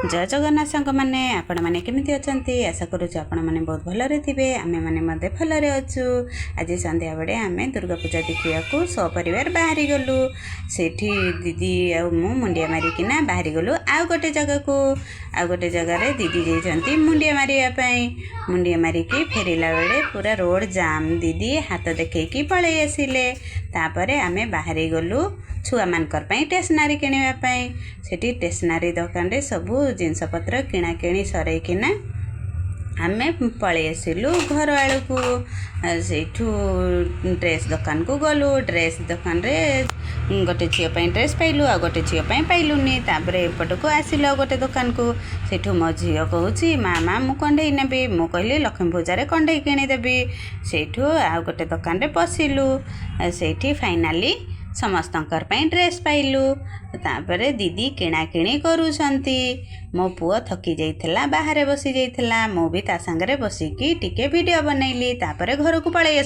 जय जगन्नाथ सांग मैंने आपण मैंने केमिति अछंती आशा करूछु आपण मैंने बहुत भलरे थिबे आमे माने मते भलरे अछु। आज संध्या बेले आमे दुर्गा पूजा देखिया को सपरिवार बाहरी गलु। सेठी दीदी आ मु मुंडिया मारी किना बाहरी गलु आ गोटे जगह रे दीदी जैचंती मुंडिया मारिया पई। मुंडिया मारी की फेरिला बेले पूरा रोड जाम। दीदी हाथ देखैकी पळै आसिले। तापरे आमे बाहरी गलु छुआ मानकर पई स्टेशनरी किनिबा पई। सेठी स्टेशनरी दुकान रे सबू जिनस पत्र किणा किणी सरैकिना आमे पळै आसिलु घर आड़ को। सेठू ड्रेस दुकान को गलु। ड्रेस दुकान रे गोटे झील ड्रेस पाइलु आ गोटे झील पाइलुनी। तापरे एपट को आसिलु गोटे दुकान को। सेठू मो झील कहूची मामा मु कंडे नेबी। मु कहली लक्ष्मी पूजा कंडे किणीदेवी। सेठू आ गोटे दुकान रे पशिलु। सेठी फाइनाली समस्तंकर पई ड्रेस पाइलु। तापरे दीदी किणा किणी करूछंती। मो पुओ थकी जाइथिला बाहरे बसी जाइथिला। मो भी ता संगरे बसिकी टिके वीडियो बनैली। तापरे घर को पळै